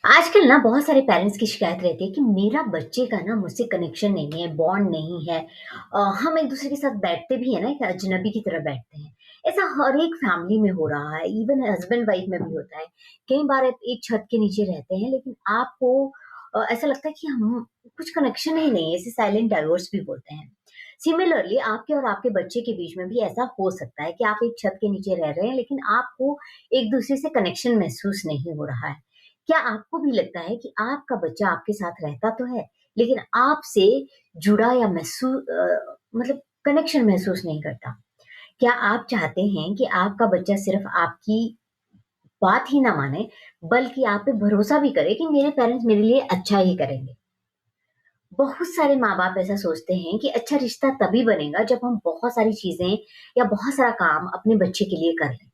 आजकल ना बहुत सारे पेरेंट्स की शिकायत रहती है कि मेरा बच्चे का ना मुझसे कनेक्शन नहीं है, बॉन्ड नहीं है। हम एक दूसरे के साथ बैठते भी है ना, एक अजनबी की तरह बैठते हैं। ऐसा हर एक फैमिली में हो रहा है, इवन हस्बैंड वाइफ में भी होता है। कई बार आप एक छत के नीचे रहते हैं, लेकिन आपको ऐसा लगता है कि हम कुछ कनेक्शन ही नहीं है। इसे साइलेंट डाइवोर्स भी बोलते हैं। सिमिलरली आपके और आपके बच्चे के बीच में भी ऐसा हो सकता है कि आप एक छत के नीचे रह रहे हैं, लेकिन आपको एक दूसरे से कनेक्शन महसूस नहीं हो रहा है। क्या आपको भी लगता है कि आपका बच्चा आपके साथ रहता तो है, लेकिन आपसे जुड़ा या मतलब कनेक्शन महसूस नहीं करता? क्या आप चाहते हैं कि आपका बच्चा सिर्फ आपकी बात ही ना माने, बल्कि आप पे भरोसा भी करे कि मेरे पेरेंट्स मेरे लिए अच्छा ही करेंगे? बहुत सारे माँ-बाप ऐसा सोचते हैं कि अच्छा रिश्ता तभी बनेगा जब हम बहुत सारी चीज़ें या बहुत सारा काम अपने बच्चे के लिए कर लें।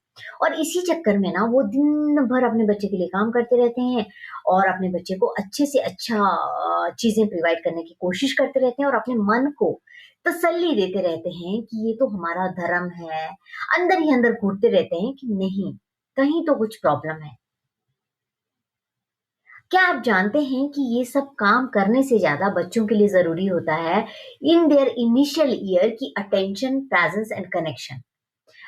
और इसी चक्कर में ना वो दिन भर अपने बच्चे के लिए काम करते रहते हैं और अपने बच्चे को अच्छे से अच्छा चीज़ें प्रोवाइड करने की कोशिश करते रहते हैं और अपने मन को तसल्ली देते रहते हैं कि ये तो हमारा धर्म है। अंदर ही अंदर घुटते रहते हैं कि नहीं, कहीं तो कुछ प्रॉब्लम है। क्या आप जानते हैं कि ये सब काम करने से ज़्यादा बच्चों के लिए ज़रूरी होता है इन देयर इनिशियल ईयर की अटेंशन, प्रेज़ेंस एंड कनेक्शन।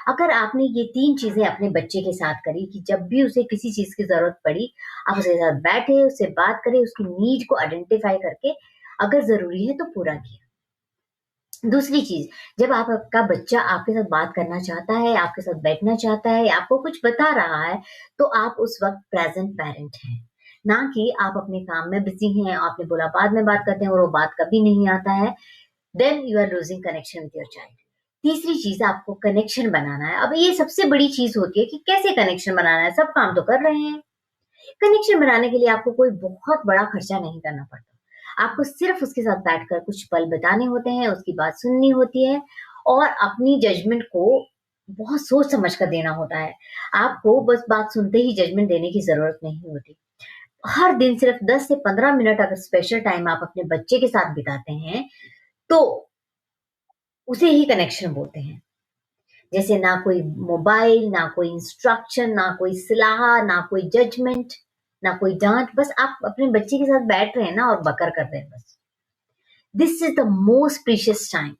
अगर आपने ये 3 चीज़ें अपने बच्चे के साथ करी कि जब भी उसे किसी चीज़ की ज़रूरत पड़ी, आप उसके साथ बैठे, उससे बात करें, उसकी नीड को आइडेंटिफ़ाई करके अगर ज़रूरी है तो पूरा किया। दूसरी चीज़, जब आप आपका बच्चा आपके साथ बात करना चाहता है, आपके साथ बैठना चाहता है, आपको कुछ बता रहा है, तो आप उस वक़्त प्रेज़ेंट पैरेंट हैं। ना कि आप अपने काम में बिज़ी हैं, आपने बोला बाद में बात करते हैं और वो बात कभी नहीं आता है, then you are losing connection with your child. तीसरी चीज़ आपको कनेक्शन बनाना है। अब ये सबसे बड़ी चीज़ होती है कि कैसे कनेक्शन बनाना है, सब काम तो कर रहे हैं। कनेक्शन बनाने के लिए आपको कोई बहुत बड़ा खर्चा नहीं करना पड़ता। आपको सिर्फ़ उसके साथ बैठकर कुछ पल बिताने होते हैं, उसकी बात सुननी होती है और अपनी जजमेंट को बहुत सोच समझ कर देना होता है। आपको बस बात सुनते ही जजमेंट देने की ज़रूरत नहीं होती। हर दिन सिर्फ़ 10 से 15 मिनट अगर स्पेशल टाइम आप अपने बच्चे के साथ बिताते हैं, तो उसे ही कनेक्शन बोलते हैं। जैसे ना कोई मोबाइल, ना कोई इंस्ट्रक्शन, ना कोई सलाह, ना कोई जजमेंट, ना कोई डाँट, बस आप अपने बच्चे के साथ बैठ रहे हैं ना और बकर कर रहे हैं बस। This is the most precious time.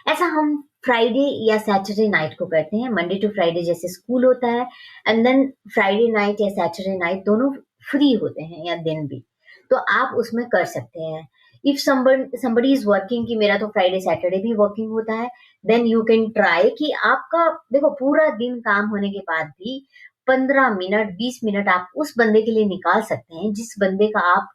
ऐसा हम फ्राइडे या सैटरडे नाइट को करते हैं। मंडे टू फ्राइडे जैसे स्कूल होता है एंड देन फ्राइडे नाइट या सैटरडे नाइट दोनों फ्री होते हैं या दिन भी। तो आप उसमें कर सकते हैं। इफ समबडी इज़ वर्किंग कि मेरा तो फ्राइडे सैटरडे भी वर्किंग होता है, देन यू कैन ट्राई कि आपका देखो पूरा दिन काम होने के बाद भी 15 मिनट, 20 मिनट आप उस बंदे के लिए निकाल सकते हैं जिस बंदे का आप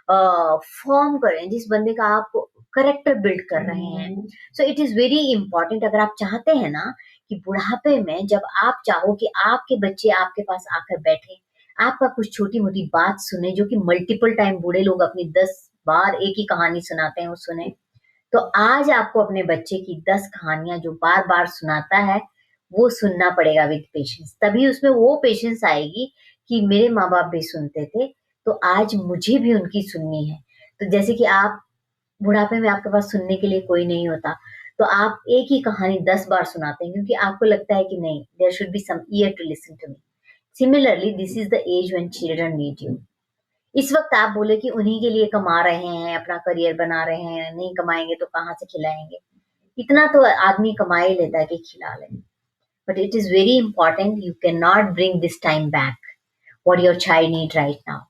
फ़ॉर्म कर रहे हैं, जिस बंदे का आप कैरेक्टर बिल्ड कर रहे हैं। So it is very important अगर आप चाहते हैं ना कि बुढ़ापे में जब आप चाहो कि आपके बच्चे आपके पास आकर बैठें, आपका कुछ छोटी-मोटी बात सुने जो कि मल्टीपल टाइम बूढ़े लोग अपनी 10 बार एक ही कहानी सुनाते हैं, वो सुने। तो आज आपको अपने बच्चे की 10 कहानियाँ जो बार-बार सुनाता है, वो सुनना पड़ेगा विद पेशेंस। तभी उसमें वो पेशेंस आएगी कि मेरे माँ-बाप भी सुनते थे, तो आज मुझे भी उनकी सुननी है। तो जैसे कि आप बुढ़ापे में आपके पास सुनने के लिए कोई नहीं होता, तो आप एक ही कहानी 10 बार सुनाते हैं क्योंकि आपको लगता है कि नहीं, there should be some ear to listen to me. Similarly this is the age when children need you. इस वक़्त आप बोले कि उन्हीं के लिए कमा रहे हैं, अपना करियर बना रहे हैं, नहीं कमाएँगे तो कहाँ से खिलाएँगे? इतना तो आदमी कमा ही लेता है कि खिला ले। But it is very important you can not bring this time back, what your child need right now.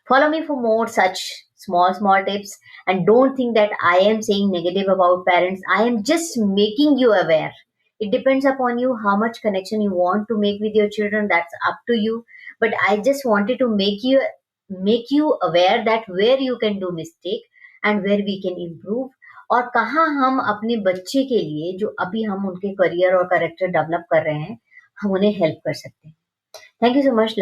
Follow me for more such small tips and don't think that I am saying negative about parents. I am just making you aware. It depends upon you how much connection you want to make with your children. That's up to you. But I just wanted to make you aware that where you can do mistake and where we can improve और कहाँ हम अपने बच्चे के लिए जो अभी हम उनके करियर और कैरेक्टर डेवलप कर रहे हैं, हम उन्हें हेल्प कर सकते हैं। Thank you so much.